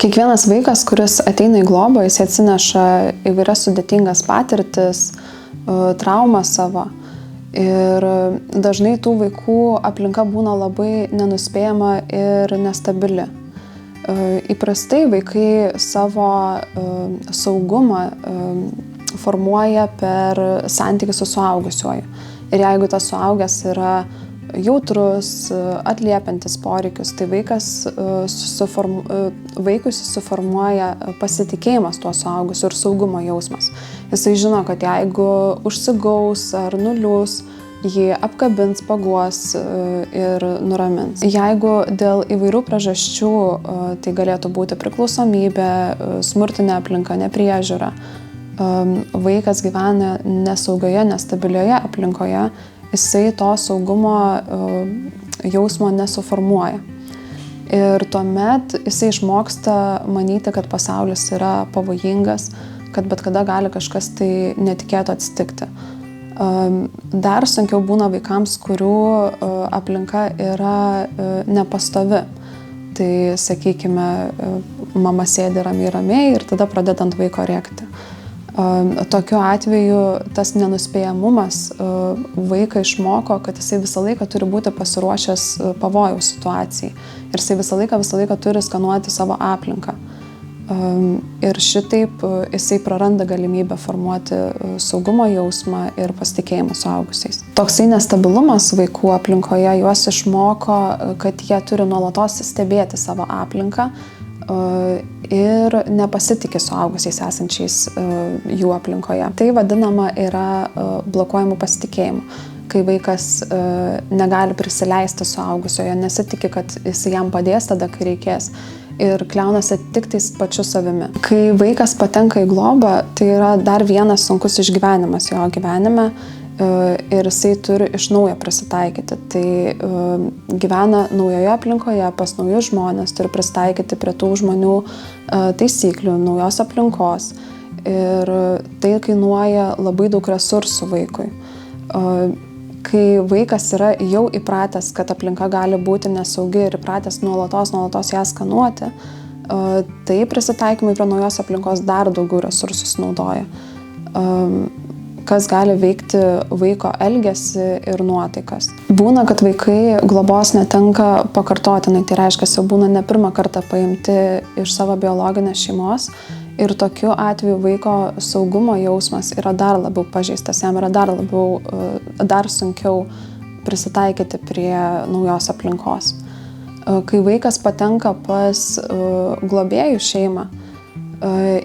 Kiekvienas vaikas, kuris ateina į globą, jis atsineša įvairias sudėtingas patirtis, traumą savo. Ir dažnai tų vaikų aplinka būna labai nenuspėjama ir nestabili. Įprastai vaikai savo saugumą formuoja per santykį su suaugusiuoju. Ir jeigu tas suaugęs yra jautrus, atliepiantis poreikius, tai vaikui susiformuoja pasitikėjimas tuo suaugusiu ir saugumo jausmas. Jisai žino, kad jeigu užsigaus ar nuliūs, jį apkabins, paguos ir nuramins. Jeigu dėl įvairių priežasčių, tai galėtų būti priklausomybė, smurtinė aplinka, nepriežiūra, vaikas gyvena nesaugioje, nestabilioje aplinkoje, jisai to saugumo jausmo nesuformuoja. Ir tuomet jisai išmoksta manyti, kad pasaulis yra pavojingas, kad bet kada gali kažkas tai netikėto atsitikti. Dar sunkiau būna vaikams, kurių aplinka yra nepastovi. Tai, sakykime, mama sėdi ramiai ir tada pradeda ant vaiko rėkti. Tokiu atveju tas nenuspėjamumas vaiką išmoko, kad jisai visą laiką turi būti pasiruošęs pavojaus situacijai. Ir jisai visą laiką turi skanuoti savo aplinką. Ir šitaip jisai praranda galimybę formuoti saugumo jausmą ir pasitikėjimą suaugusiais. Toksai nestabilumas vaikų aplinkoje juos išmoko, kad jie turi nuolatos stebėti savo aplinką ir nepasitikė suaugusiais esančiais jų aplinkoje. Tai vadinama yra blokuojamu pasitikėjimu, kai vaikas negali prisileisti suaugusiojo, nesitikė, kad jis jam padės tada, kai reikės, ir kliaunasi tik tais pačiu savimi. Kai vaikas patenka į globą, tai yra dar vienas sunkus išgyvenimas jo gyvenime ir jisai turi iš naujo prisitaikyti. Tai gyvena naujoje aplinkoje, pas naujus žmonės, turi prisitaikyti prie tų žmonių taisyklių, naujos aplinkos. Ir tai kainuoja labai daug resursų vaikui. Kai vaikas yra jau įpratęs, kad aplinka gali būti nesaugi ir įpratęs nuolatos ją skanuoti, tai prisitaikymai prie naujos aplinkos dar daugiau resursų sunaudoja. Kas gali veikti vaiko elgesį ir nuotaikas. Būna, kad vaikai globos netenka pakartotinai, tai reiškia, jau būna ne pirmą kartą paimti iš savo biologinės šeimos ir tokiu atveju vaiko saugumo jausmas yra dar labiau pažeistas, jam yra dar sunkiau prisitaikyti prie naujos aplinkos. Kai vaikas patenka pas globėjų šeimą,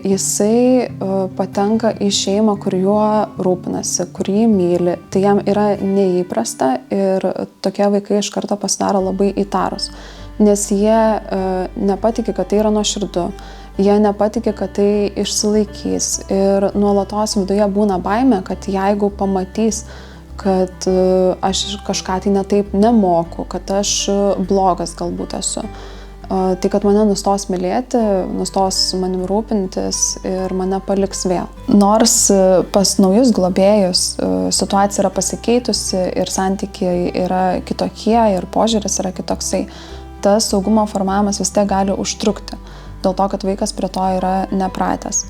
jisai patenka į šeimą, kur juo rūpinasi, kur jį myli. Tai jam yra neįprasta ir tokie vaikai iš karto pasidaro labai įtarus, nes jie nepatikė, kad tai yra nuoširdu, jie nepatikė, kad tai išsilaikys ir nuolatos viduje būna baimė, kad jeigu pamatys, kad aš kažką tai netaip nemoku, kad aš blogas galbūt esu, tai kad mane nustos mylėti, nustos manim rūpintis ir mane paliks vėl. Nors pas naujus globėjus situacija yra pasikeitusi ir santykiai yra kitokie ir požiūris yra kitoksai, tas saugumo formavimas vis tiek gali užtrukti, dėl to, kad vaikas prie to yra nepratęs.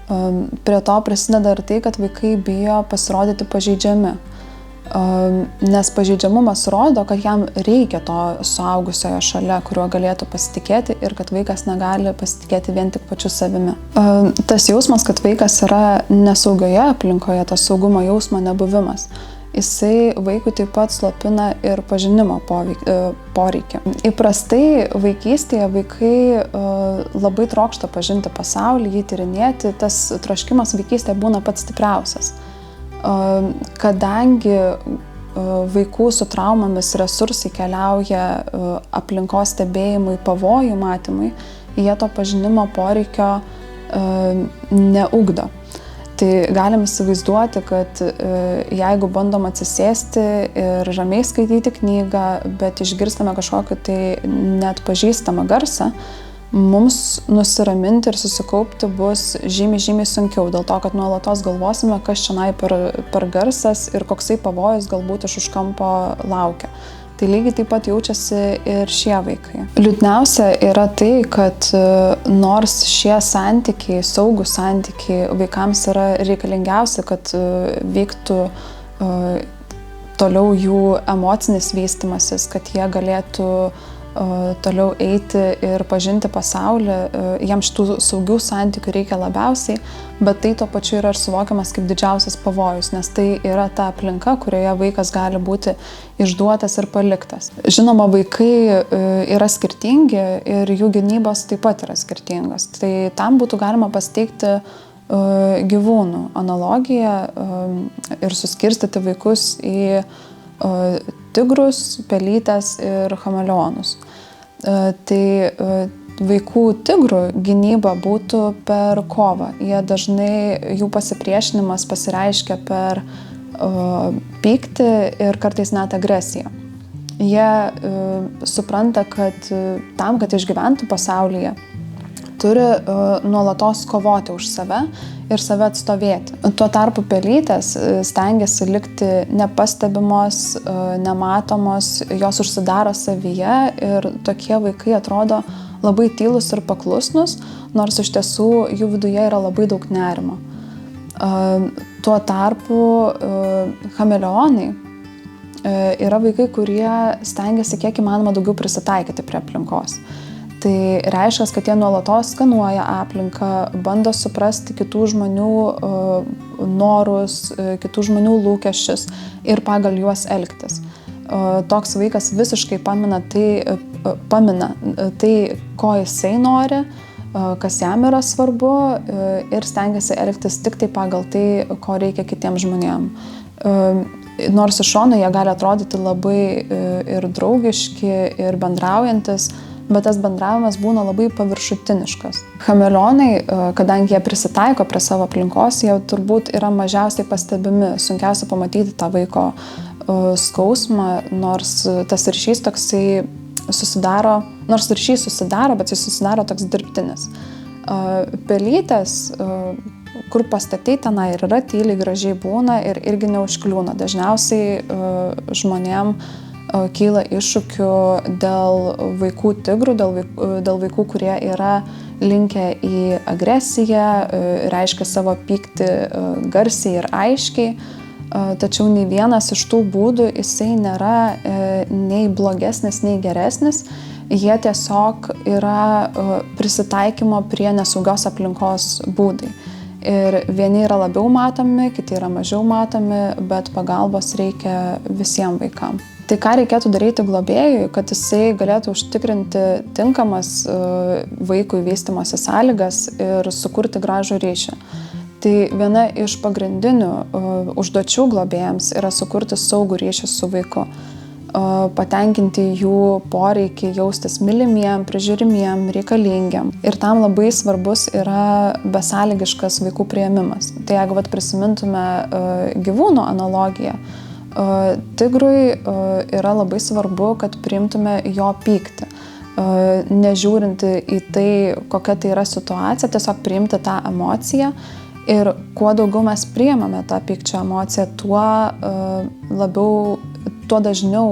Prie to prisideda ir tai, kad vaikai bijo pasirodyti pažeidžiami. Nes pažeidžiamumas rodo, kad jam reikia to suaugusiojo šalia, kuriuo galėtų pasitikėti ir kad vaikas negali pasitikėti vien tik pačiu savimi. Tas jausmas, kad vaikas yra nesaugioje aplinkoje, tas saugumo jausmo nebuvimas, jisai vaikui taip pat slopina ir pažinimo poreikį. Įprastai vaikystėje vaikai labai trokšta pažinti pasaulį, jį tyrinėti, tas troškimas vaikystėje būna pats stipriausias. Kadangi vaikų su traumomis resursai keliauja aplinkos stebėjimui, pavojų matymui, jie to pažinimo poreikio neugdo. Tai galim įsivaizduoti, kad jeigu bandom atsisėsti ir ramiai skaityti knygą, bet išgirstame kažkokį tai neatpažįstamą garsą, mums nusiraminti ir susikaupti bus žymiai sunkiau, dėl to, kad nuolatos galvosime, kas čionai per garsas ir koksai pavojus galbūt iš už kampo laukia. Tai lygiai taip pat jaučiasi ir šie vaikai. Liūdniausia yra tai, kad nors šie santykiai, saugūs santykiai vaikams yra reikalingiausi, kad vyktų toliau jų emocinis vystymasis, kad jie galėtų toliau eiti ir pažinti pasaulį, jiems šitų saugių santykių reikia labiausiai, bet tai tuo pačiu yra ir suvokiamas kaip didžiausias pavojus, nes tai yra ta aplinka, kurioje vaikas gali būti išduotas ir paliktas. Žinoma, vaikai yra skirtingi ir jų gynybos taip pat yra skirtingos. Tai tam būtų galima pasteikti gyvūnų analogiją ir suskirstyti vaikus į tigrus, pelytes ir chameleonus. Tai vaikų tigrų gynyba būtų per kovą. Jų pasipriešinimas pasireiškia per pyktį ir kartais net agresiją. Jie supranta, kad tam, kad išgyventų pasaulyje, turi nuolatos kovoti už save ir save atstovėti. Tuo tarpu pelytės stengiasi likti nepastebimos, nematomos, jos užsidaro savyje ir tokie vaikai atrodo labai tylus ir paklusnus, nors iš tiesų jų viduje yra labai daug nerimo. Tuo tarpu chameleonai yra vaikai, kurie stengiasi kiek įmanoma daugiau prisitaikyti prie aplinkos. Tai reiškia, kad jie nuolatos skanuoja aplinką, bando suprasti kitų žmonių norus, kitų žmonių lūkesčius ir pagal juos elgtis. Toks vaikas visiškai pamina tai, ko jisai nori, kas jam yra svarbu ir stengiasi elgtis tik tai pagal tai, ko reikia kitiems žmonėms. Nors iš šono jie gali atrodyti labai ir draugiški, ir bendraujantis, bet tas bendravimas būna labai paviršutiniškas. Chameleonai, kadangi jie prisitaiko prie savo aplinkos, jie turbūt yra mažiausiai pastebimi, sunkiausia pamatyti tą vaiko skausmą, nors tas ryšys toksai susidaro, bet jis susidaro toks dirbtinis. Pelytės, kur pastatyti tenai ir yra, tyliai gražiai būna ir irgi neužkliūna. Dažniausiai žmonėm kyla iššūkių dėl vaikų tigrų, dėl vaikų, kurie yra linkę į agresiją, reiškia savo pyktį garsiai ir aiškiai, tačiau nei vienas iš tų būdų jisai nėra nei blogesnis, nei geresnis, jie tiesiog yra prisitaikymo prie nesaugios aplinkos būdai. Ir vieni yra labiau matomi, kiti yra mažiau matomi, bet pagalbos reikia visiems vaikams. Tai ką reikėtų daryti globėjui, kad jisai galėtų užtikrinti tinkamas vaikui vystymosi sąlygas ir sukurti gražų ryšį. Tai viena iš pagrindinių užduočių globėjams yra sukurti saugų ryšį su vaiku, patenkinti jų poreikį jaustis mylimiem, prižiūrimiem, reikalingiam. Ir tam labai svarbus yra besąlygiškas vaikų priėmimas. Tai jeigu prisimintume gyvūnų analogiją, tigrui yra labai svarbu, kad priimtume jo pyktį. Nežiūrint į tai, kokia tai yra situacija, tiesiog priimti tą emociją. Ir kuo daugiau mes priimame tą pykčio emociją, tuo dažniau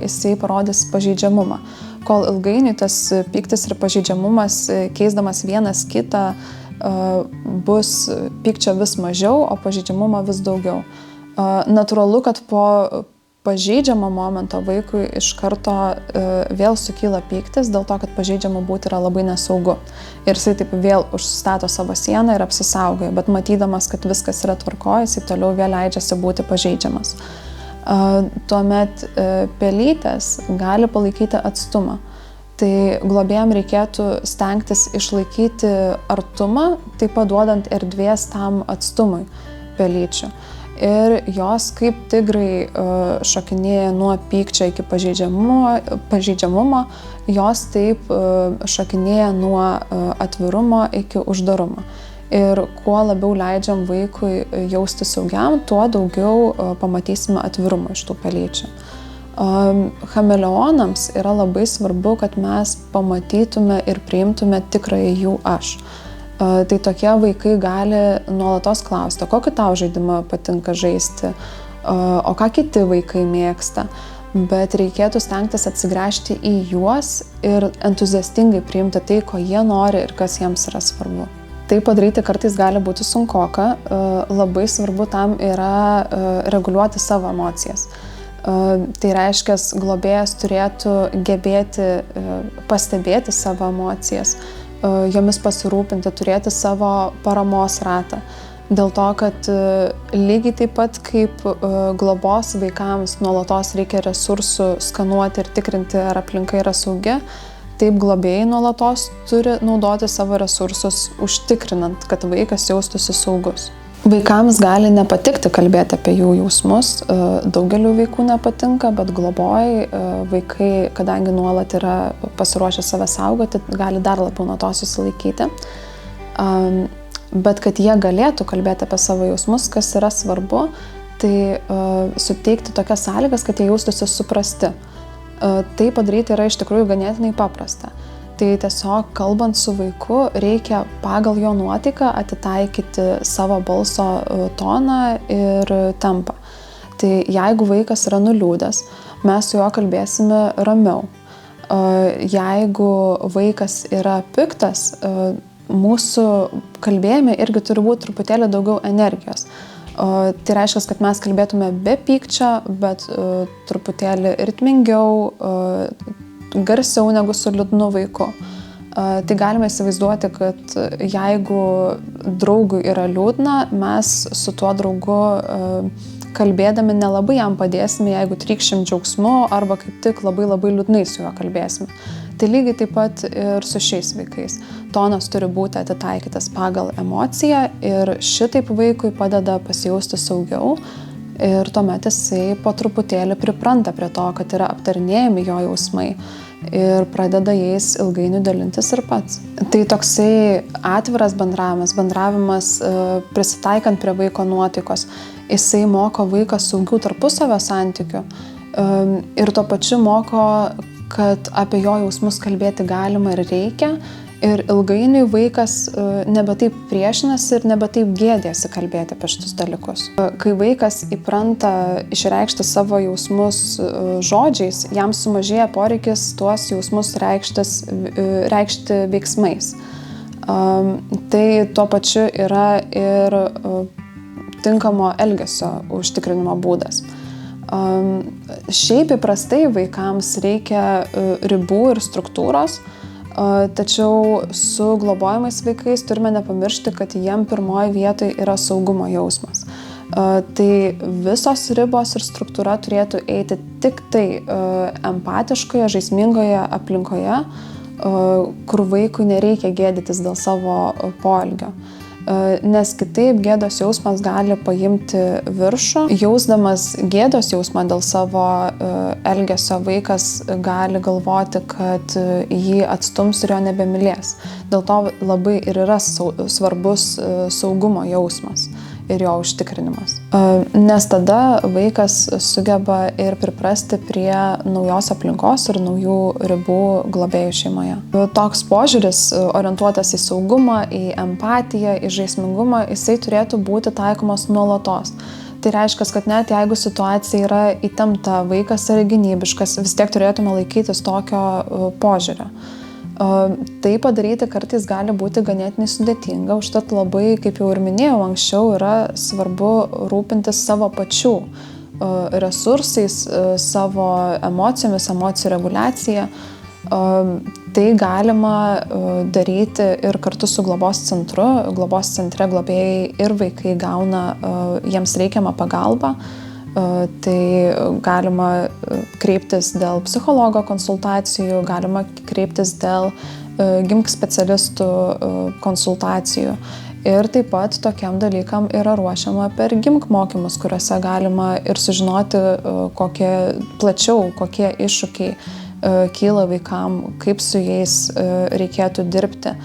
jisai parodys pažeidžiamumą. Kol ilgainiui tas pyktis ir pažeidžiamumas, keisdamas vienas kitą, bus pykčio vis mažiau, o pažeidžiamumo vis daugiau. Natūralu, kad po pažeidžiamo momento vaikui iš karto vėl sukyla pyktis, dėl to, kad pažeidžiama būti yra labai nesaugu. Ir jisai taip vėl užstato savo sieną ir apsisaugoja, bet matydamas, kad viskas yra tvarkoje, jisai toliau vėl leidžiasi būti pažeidžiamas. Tuomet pelytės gali palaikyti atstumą. Tai globėjam reikėtų stengtis išlaikyti artumą, taip pat duodant erdvės tam atstumui pelyčių. Ir jos kaip tigrai šokinėja nuo pykčio iki pažeidžiamumo, jos taip šokinėja nuo atvirumo iki uždarumo. Ir kuo labiau leidžiam vaikui jausti saugiam, tuo daugiau pamatysime atvirumo iš tų pelyčių. Chameleonams yra labai svarbu, kad mes pamatytume ir priimtume tikrąjį jų aš. Tai tokie vaikai gali nuolatos klausti, kokį tau žaidimą patinka žaisti, o ką kiti vaikai mėgsta. bet reikėtų stengtis atsigręžti į juos ir entuziastingai priimti tai, ko jie nori ir kas jiems yra svarbu. Tai padaryti kartais gali būti sunkoka, labai svarbu tam yra reguliuoti savo emocijas. Tai reiškia, globėjas turėtų gebėti pastebėti savo emocijas, jomis pasirūpinti, turėti savo paramos ratą. Dėl to, kad lygiai taip pat kaip globos vaikams nuolatos reikia resursų skanuoti ir tikrinti, ar aplinka yra saugi, taip globėjai nuolatos turi naudoti savo resursus, užtikrinant, kad vaikas jaustųsi saugus. Vaikams gali nepatikti kalbėti apie jų jausmus, daugeliu vaikų nepatinka, bet globojai vaikai, kadangi nuolat yra pasiruošę save saugoti, gali dar labiau nuo to susilaikyti. Bet kad jie galėtų kalbėti apie savo jausmus, kas yra svarbu, tai suteikti tokias sąlygas, kad jie jaustųsi suprasti. Tai padaryti yra iš tikrųjų ganėtinai paprasta. Tai tiesiog kalbant su vaiku reikia pagal jo nuotaiką atitaikyti savo balso toną ir tempą. Tai jeigu vaikas yra nuliūdęs, mes su juo kalbėsime ramiau. Jeigu vaikas yra piktas, mūsų kalbėjime irgi turi būti truputėlį daugiau energijos. Tai reiškia, kad mes kalbėtume be pykčio, bet truputėlį ritmingiau, garsiau negu su liūdnu vaiku. Tai galime įsivaizduoti, kad jeigu draugui yra liūdna, mes su tuo draugu kalbėdami nelabai jam padėsime, jeigu trykšim džiaugsmu arba kaip tik labai liūdnai su juo kalbėsime. Tai lygiai taip pat ir su šiais vaikais. Tonas turi būti atitaikytas pagal emociją ir šitaip vaikui padeda pasijausti saugiau ir tuomet jisai po truputėlį pripranta prie to, kad yra aptarinėjami jo jausmai ir pradeda jais ilgainiui dalintis ir pats. Tai toksai atviras bendravimas prisitaikant prie vaiko nuotaikos. Jisai moko vaiką saugių tarpusavio santykių ir tuo pačiu moko, kad apie jo jausmus kalbėti galima ir reikia. Ir ilgainiui vaikas nebe taip priešinasi ir nebe taip gėdėsi kalbėti apie šitus dalykus. Kai vaikas įpranta išreikšti savo jausmus žodžiais, jam sumažėja poreikis tuos jausmus reikšti veiksmais. Tai tuo pačiu yra ir tinkamo elgesio užtikrinimo būdas. Šiaip įprastai vaikams reikia ribų ir struktūros, tačiau su globojamais vaikais turime nepamiršti, kad jiem pirmoje vietoje yra saugumo jausmas. Tai visos ribos ir struktūra turėtų eiti tik tai empatiškoje, žaismingoje aplinkoje, kur vaikui nereikia gėdytis dėl savo poelgio. Nes kitaip gėdos jausmas gali paimti viršų. Jausdamas gėdos jausmą dėl savo elgesio, vaikas gali galvoti, kad jį atstums ir jo nebemylės. Dėl to labai ir yra svarbus saugumo jausmas ir jo užtikrinimas. Nes tada vaikas sugeba ir priprasti prie naujos aplinkos ir naujų ribų globėjų šeimoje. Toks požiūris orientuotas į saugumą, į empatiją, į žaismingumą, jisai turėtų būti taikomas nuolatos. Tai reiškia, kad net jeigu situacija yra įtempta, vaikas yra gynybiškas, vis tiek turėtume laikytis tokio požiūrio. Tai padaryti kartais gali būti ganėtinai sudėtinga, užtat labai, kaip jau ir minėjau anksčiau, yra svarbu rūpintis savo pačių resursais, savo emocijomis, emocijų reguliacija. Tai galima daryti ir kartu su globos centru. Globos centre globėjai ir vaikai gauna jiems reikiamą pagalbą. Tai galima kreiptis dėl psichologo konsultacijų, galima kreiptis dėl GIMK specialistų konsultacijų. Ir taip pat tokiam dalykam yra ruošiama per GIMK mokymus, kuriuose galima ir sužinoti plačiau, kokie iššūkiai kyla vaikam, kaip su jais reikėtų dirbti.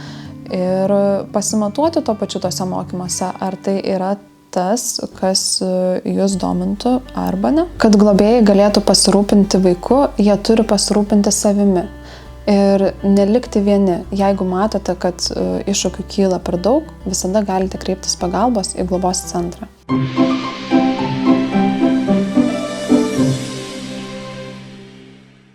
Ir pasimatuoti to pačiu tose mokymuose, ar tai yra tas, kas jūs domintų arba ne. Kad globėjai galėtų pasirūpinti vaiku, jie turi pasirūpinti savimi. Ir nelikti vieni. Jeigu matote, kad iššūkių kyla per daug, visada galite kreiptis pagalbos į globos centrą.